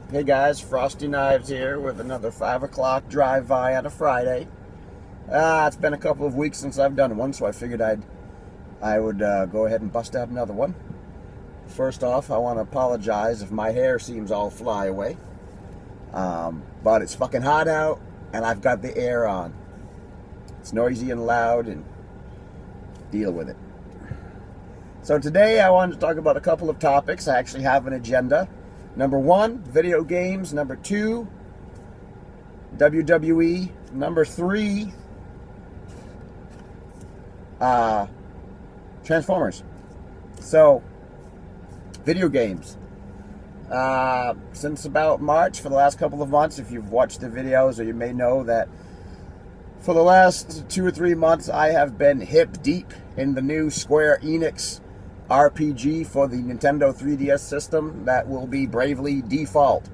Hey guys, Frosty Knives here with another 5 o'clock drive-by on a Friday. It's been a couple of weeks since I've done one, so I figured I would go ahead and bust out another one. First off, I want to apologize if my hair seems all fly away. But it's fucking hot out, and I've got the air on. It's noisy and loud, and deal with it. So today I wanted to talk about a couple of topics. I actually have an agenda. Number 1, video games. Number 2, WWE. Number 3, Transformers. So, video games. Since about March, for the last couple of months, if you've watched the videos, or you may know that for the last 2 or 3 months, I have been hip deep in the new Square Enix RPG for the Nintendo 3DS system that will be Bravely Default.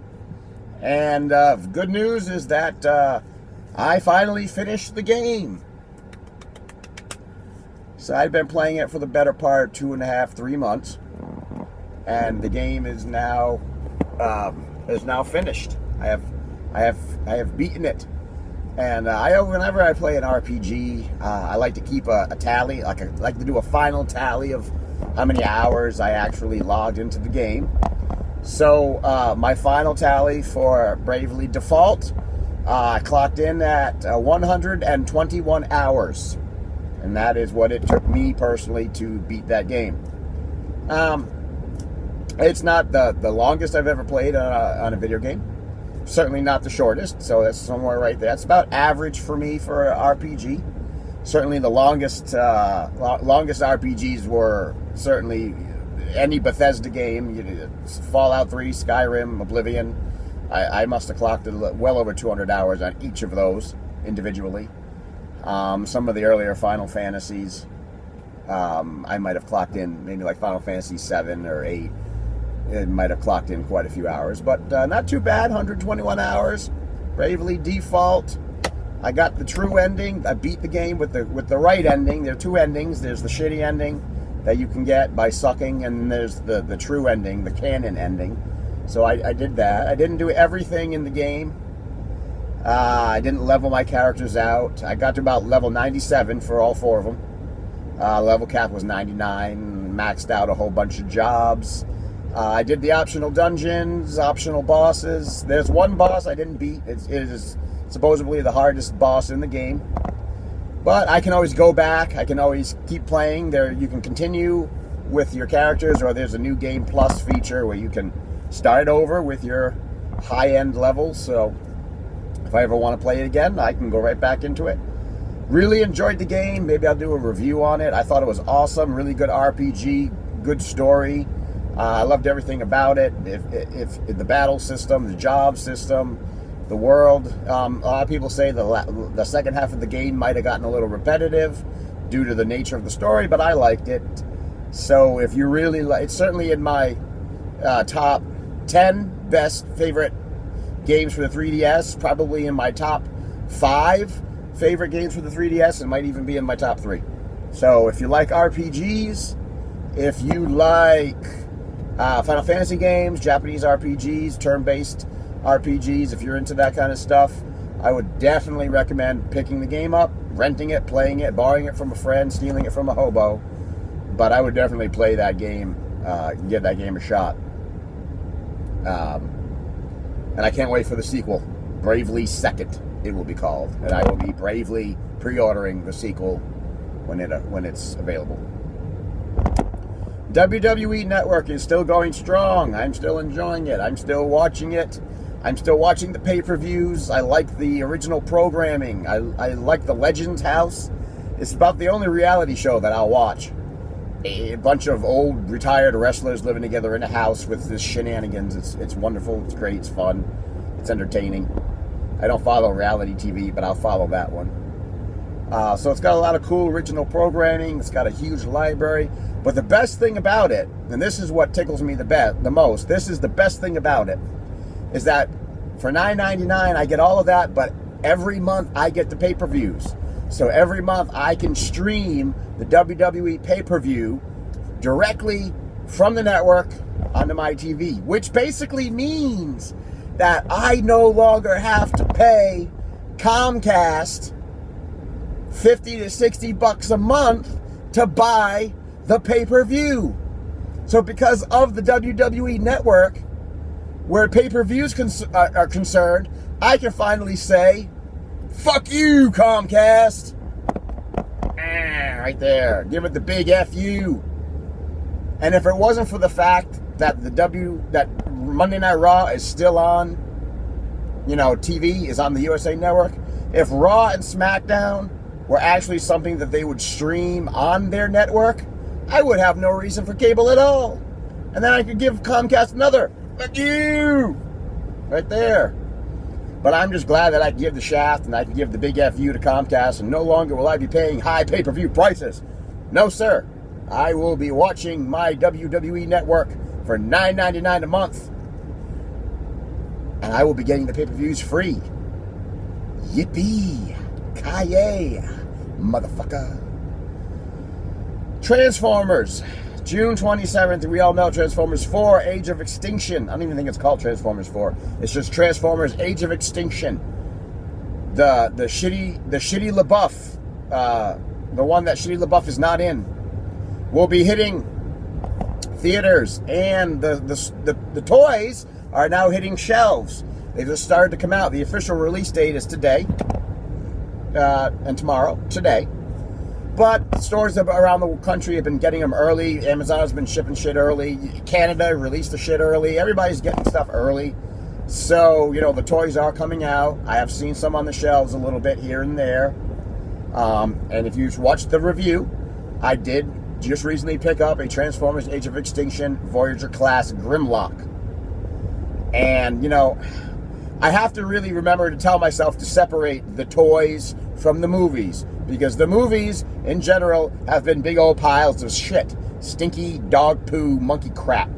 And good news is that I finally finished the game. So I've been playing it for the better part of 2.5, 3 months, and the game is now finished. I have beaten it. And whenever I play an RPG, I like to keep a tally. I like to do a final tally of how many hours I actually logged into the game. So my final tally for Bravely Default, I clocked in at 121 hours. And that is what it took me personally to beat that game. It's not the longest I've ever played on a video game. Certainly not the shortest, so that's somewhere right there. It's about average for me for an RPG. Certainly the longest RPGs were certainly any Bethesda game. Fallout 3, Skyrim, Oblivion. I must have clocked well over 200 hours on each of those individually. Some of the earlier Final Fantasies, I might have clocked in maybe like Final Fantasy 7 or 8. It might have clocked in quite a few hours, but not too bad. 121 hours. Bravely Default. I got the true ending. I beat the game with the right ending. There are 2 endings. There's the shitty ending that you can get by sucking, and there's the true ending, the canon ending. So I did that. I didn't do everything in the game. I didn't level my characters out. I got to about level 97 for all 4 of them. Level cap was 99. Maxed out a whole bunch of jobs. I did the optional dungeons, optional bosses. There's one boss I didn't beat. It is supposedly the hardest boss in the game. But I can always go back. I can always keep playing. You can continue with your characters, or there's a new Game Plus feature where you can start over with your high-end levels. So if I ever want to play it again, I can go right back into it. Really enjoyed the game. Maybe I'll do a review on it. I thought it was awesome. Really good RPG, good story. I loved everything about it. If the battle system, the job system, the world. A lot of people say the second half of the game might have gotten a little repetitive due to the nature of the story, but I liked it. So if you really like, it's certainly in my top 10 best favorite games for the 3DS. Probably in my top 5 favorite games for the 3DS, and might even be in my top 3. So if you like RPGs, if you like Final Fantasy games, Japanese RPGs, turn-based RPGs, if you're into that kind of stuff, I would definitely recommend picking the game up, renting it, playing it, borrowing it from a friend, stealing it from a hobo. But I would definitely play that game, give that game a shot. And I can't wait for the sequel. Bravely Second, it will be called. And I will be bravely pre-ordering the sequel when it's available. WWE Network is still going strong. I'm still enjoying it. I'm still watching it. I'm still watching the pay-per-views. I like the original programming. I like the Legends House. It's about the only reality show that I'll watch. A bunch of old retired wrestlers living together in a house with this shenanigans. It's wonderful. It's great. It's fun. It's entertaining. I don't follow reality TV, but I'll follow that one. So it's got a lot of cool original programming. It's got a huge library. But the best thing about it, and this is what tickles me the most, this is the best thing about it, is that for $9.99 I get all of that, but every month I get the pay-per-views. So every month I can stream the WWE pay-per-view directly from the network onto my TV, which basically means that I no longer have to pay Comcast $50 to $60 a month to buy the pay-per-view. So because of the WWE network, where pay-per-views are concerned, I can finally say, fuck you, Comcast. Right there. Give it the big F-U. And if it wasn't for the fact that that Monday Night Raw is still on, TV is on the USA Network, if Raw and SmackDown were actually something that they would stream on their network, I would have no reason for cable at all. And then I could give Comcast another, fuck you, right there. But I'm just glad that I can give the shaft and I can give the big FU to Comcast, and no longer will I be paying high pay-per-view prices. No, sir. I will be watching my WWE network for $9.99 a month. And I will be getting the pay-per-views free. Yippee! Kaye! Motherfucker. Transformers. June 27th, we all know Transformers 4, Age of Extinction. I don't even think it's called Transformers 4. It's just Transformers Age of Extinction. The shitty LaBeouf, the one that shitty LaBeouf is not in, will be hitting theaters, and the toys are now hitting shelves. They just started to come out. The official release date is today, and tomorrow, today. But stores around the country have been getting them early. Amazon has been shipping shit early. Canada released the shit early. Everybody's getting stuff early. So, the toys are coming out. I have seen some on the shelves a little bit here and there. And if you've watched the review, I did just recently pick up a Transformers Age of Extinction Voyager class Grimlock. And, I have to really remember to tell myself to separate the toys from the movies, because the movies in general have been big old piles of shit, stinky dog poo monkey crap.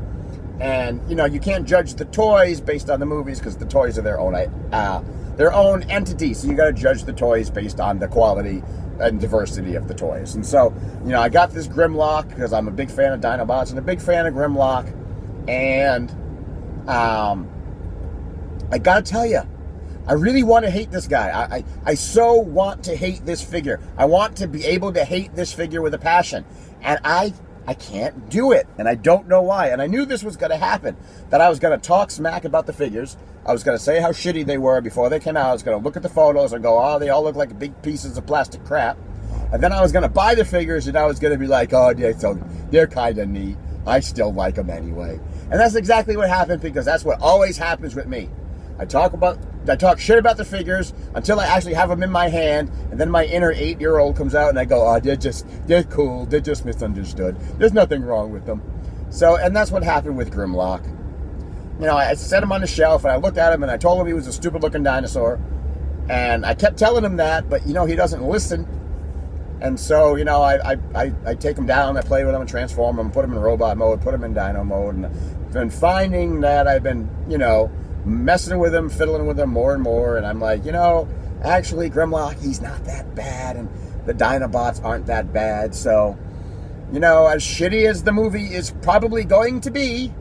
And you can't judge the toys based on the movies, because the toys are their own entity. So you got to judge the toys based on the quality and diversity of the toys. And so I got this Grimlock because I'm a big fan of Dinobots and a big fan of Grimlock. And I gotta tell you, I really want to hate this guy. I so want to hate this figure. I want to be able to hate this figure with a passion. And I can't do it. And I don't know why. And I knew this was going to happen. That I was going to talk smack about the figures. I was going to say how shitty they were before they came out. I was going to look at the photos and go, oh, they all look like big pieces of plastic crap. And then I was going to buy the figures, and I was going to be like, oh, yeah, so they're kind of neat. I still like them anyway. And that's exactly what happened, because that's what always happens with me. I talk shit about the figures until I actually have them in my hand, and then my inner 8-year-old comes out and I go, oh, they're cool, they're just misunderstood. There's nothing wrong with them. So, and that's what happened with Grimlock. I set him on the shelf and I looked at him and I told him he was a stupid looking dinosaur. And I kept telling him that, but he doesn't listen. And so, I take him down, I play with him and transform him, put him in robot mode, put him in dino mode, and I've been finding that I've been, messing with him, fiddling with him more and more, and I'm like, actually, Grimlock, he's not that bad, and the Dinobots aren't that bad, so, as shitty as the movie is probably going to be,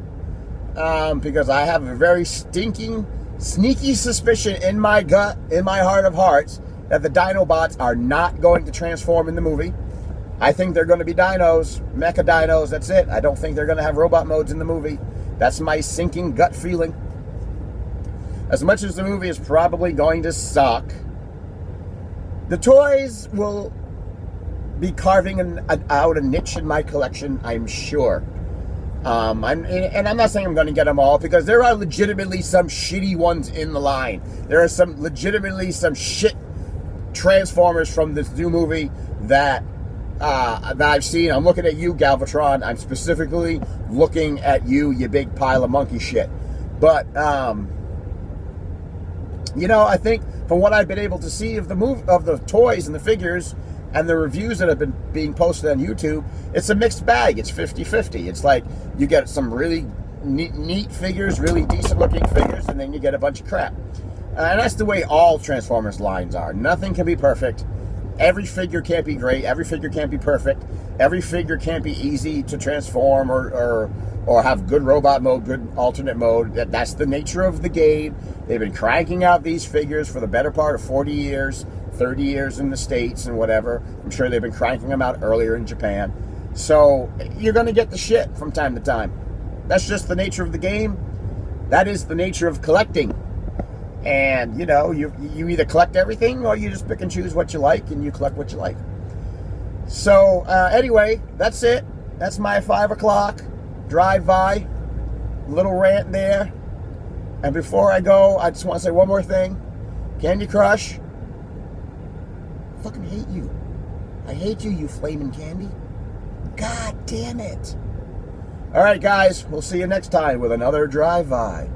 because I have a very stinking, sneaky suspicion in my gut, in my heart of hearts, that the Dinobots are not going to transform in the movie. I think they're going to be dinos, mecha dinos, that's it. I don't think they're going to have robot modes in the movie. That's my sinking gut feeling. As much as the movie is probably going to suck, the toys will be carving out a niche in my collection, I'm sure. I'm not saying I'm going to get them all, because there are legitimately some shitty ones in the line. There are legitimately some shit Transformers from this new movie that I've seen. I'm looking at you, Galvatron. I'm specifically looking at you, you big pile of monkey shit. But I think from what I've been able to see of the toys and the figures and the reviews that have been being posted on YouTube, it's a mixed bag. It's 50-50. It's like you get some really neat figures, really decent looking figures, and then you get a bunch of crap. And that's the way all Transformers lines are. Nothing can be perfect. Every figure can't be great. Every figure can't be perfect. Every figure can't be easy to transform or have good robot mode, good alternate mode. That's the nature of the game. They've been cranking out these figures for the better part of 40 years, 30 years in the States and whatever. I'm sure they've been cranking them out earlier in Japan. So you're going to get the shit from time to time. That's just the nature of the game. That is the nature of collecting. And, you know, you either collect everything or you just pick and choose what you like and you collect what you like. So, anyway, that's it. That's my 5 o'clock drive-by. Little rant there. And before I go, I just want to say one more thing. Candy Crush. I fucking hate you. I hate you, you flaming candy. God damn it. All right, guys. We'll see you next time with another drive-by.